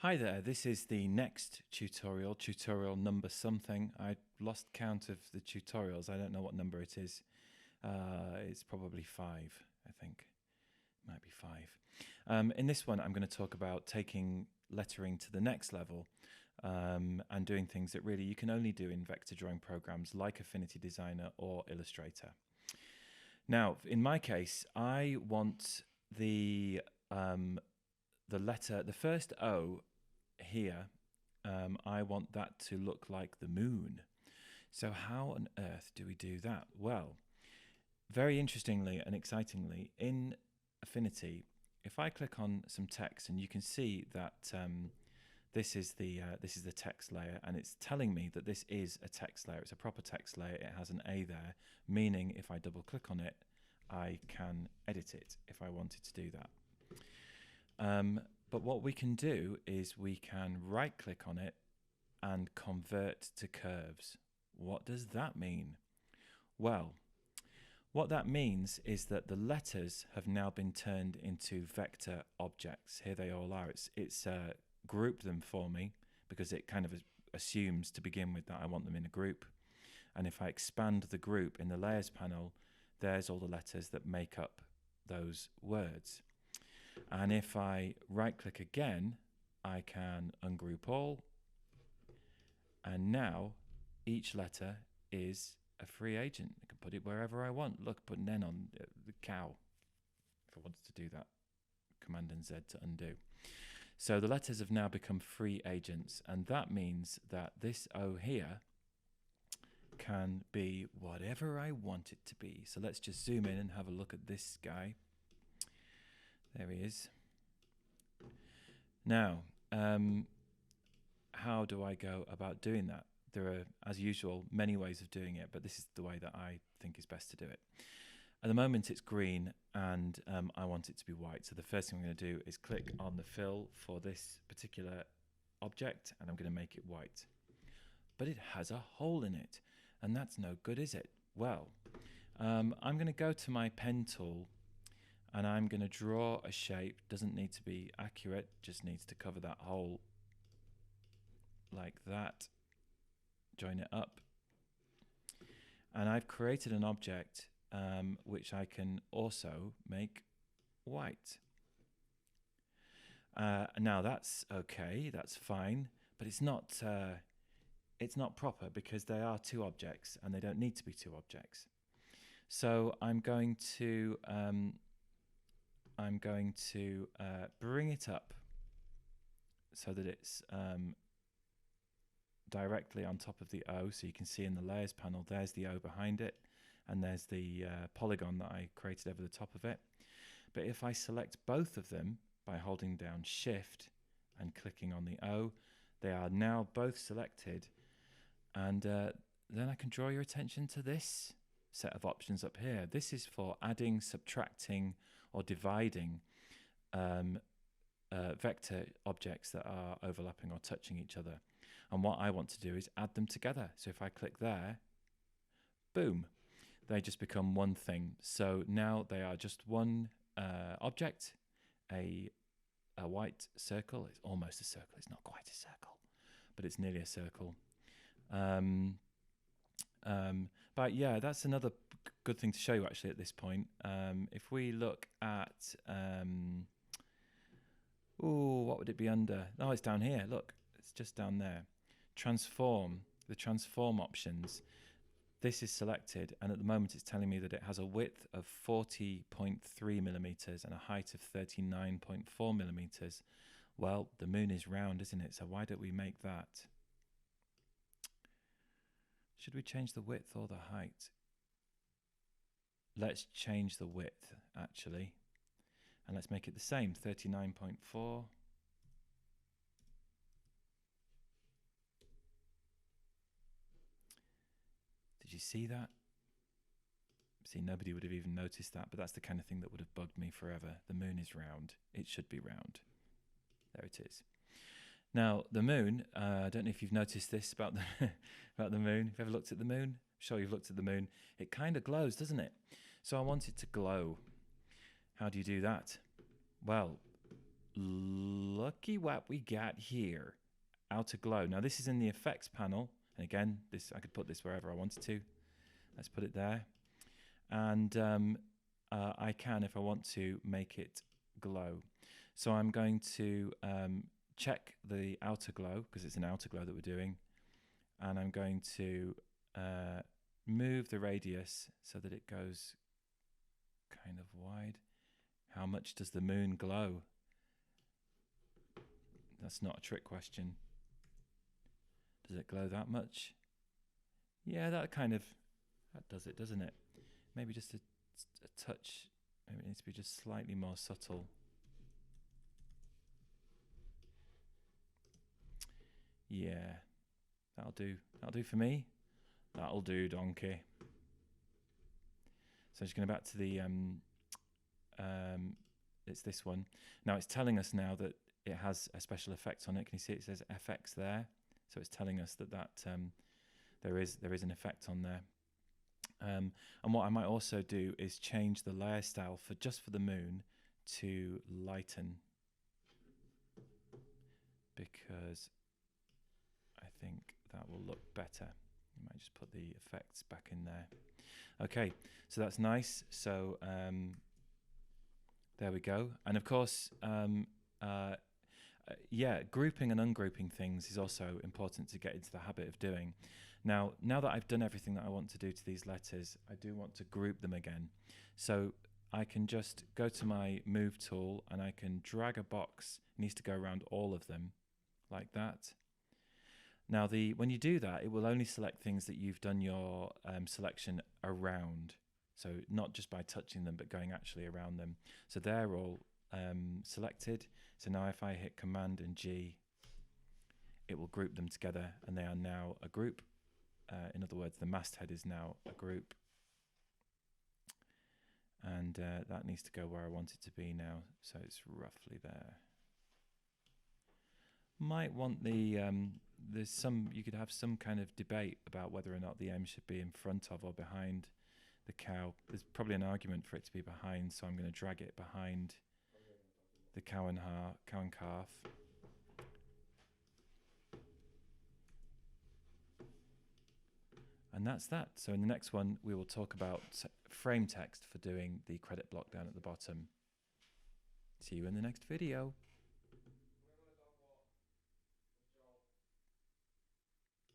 Hi there, this is the next tutorial number something. I lost count of the tutorials. I don't know what number it is. It's probably 5, I think. Might be 5. In this one, I'm going to talk about taking lettering to the next level and doing things that really you can only do in vector drawing programs like Affinity Designer or Illustrator. Now, in my case, I want the letter, the first O here, I want that to look like the moon. So how on earth do we do that? Well, very interestingly and excitingly, in Affinity, if I click on some text, and you can see that this is the text layer, and it's telling me that this is a text layer. It's a proper text layer. It has an A there, meaning if I double click on it, I can edit it if I wanted to do that. But what we can do is we can right click on it and convert to curves. What does that mean? Well, what that means is that the letters have now been turned into vector objects. Here they all are. It's grouped them for me because it kind of assumes to begin with that I want them in a group. And if I expand the group in the layers panel, there's all the letters that make up those words. And if I right click again, I can ungroup all. And now each letter is a free agent. I can put it wherever I want. Look, put an N on the cow if I wanted to do that. Command and Z to undo. So the letters have now become free agents. And that means that this O here can be whatever I want it to be. So let's just zoom in and have a look at this guy. There he is. Now, how do I go about doing that? There are, as usual, many ways of doing it, but this is the way that I think is best to do it. At the moment, it's green, and I want it to be white. So the first thing I'm going to do is click on the fill for this particular object, and I'm going to make it white. But it has a hole in it, and that's no good, is it? Well, I'm going to go to my pen tool, and I'm going to draw a shape. Doesn't need to be accurate, just needs to cover that hole like that. Join it up. And I've created an object which I can also make white. Now that's okay, that's fine, but it's not proper because they are two objects and they don't need to be two objects. So I'm going to bring it up so that it's directly on top of the O. So you can see in the layers panel, there's the O behind it, and there's the polygon that I created over the top of it. But if I select both of them by holding down Shift and clicking on the O, they are now both selected. And then I can draw your attention to this set of options up here. This is for adding, subtracting, or dividing vector objects that are overlapping or touching each other. And what I want to do is add them together. So if I click there, boom, they just become one thing. So now they are just one object, a white circle. It's almost a circle. It's not quite a circle, but it's nearly a circle. But yeah, that's another good thing to show you actually at this point. If we look at, what would it be under? Oh, it's down here. Look, it's just down there. Transform, the transform options. This is selected, and at the moment it's telling me that it has a width of 40.3 millimeters and a height of 39.4 millimeters. Well, the moon is round, isn't it? So why don't we make that? Should we change the width or the height? Let's change the width, actually. And let's make it the same, 39.4. Did you see that? See, nobody would have even noticed that, but that's the kind of thing that would have bugged me forever. The moon is round. It should be round. There it is. Now, the moon, I don't know if you've noticed this about the, about the moon. Have you ever looked at the moon? I'm sure you've looked at the moon. It kind of glows, doesn't it? So I want it to glow. How do you do that? Well, look looky what we got here. Outer glow. Now this is in the effects panel. And again, this I could put this wherever I wanted to. Let's put it there. And I can, if I want to, make it glow. So I'm going to check the outer glow, because it's an outer glow that we're doing. And I'm going to move the radius so that it goes kind of wide. How much does the moon glow? That's not a trick question. Does it glow that much? Yeah, that does it, doesn't it? Maybe just a touch. Maybe it needs to be just slightly more subtle. Yeah, that'll do. That'll do for me. That'll do, donkey. So just going back to the it's this one. Now it's telling us now that it has a special effect on it. Can you see it says FX there? So it's telling us that there is an effect on there. And what I might also do is change the layer style for the moon to lighten, because I think that will look better. You might just put the effects back in there. Okay, so that's nice. So there we go. And of course, grouping and ungrouping things is also important to get into the habit of doing. Now that I've done everything that I want to do to these letters, I do want to group them again. So I can just go to my move tool and I can drag a box. It needs to go around all of them like that. Now, when you do that, it will only select things that you've done your selection around. So not just by touching them, but going actually around them. So they're all selected. So now if I hit Command and G, it will group them together, and they are now a group. In other words, the masthead is now a group. And that needs to go where I want it to be now. So it's roughly there. Might want you could have some kind of debate about whether or not the M should be in front of or behind the cow. There's probably an argument for it to be behind, so I'm going to drag it behind the cow and calf. And that's that. So in the next one, we will talk about frame text for doing the credit block down at the bottom. See you in the next video.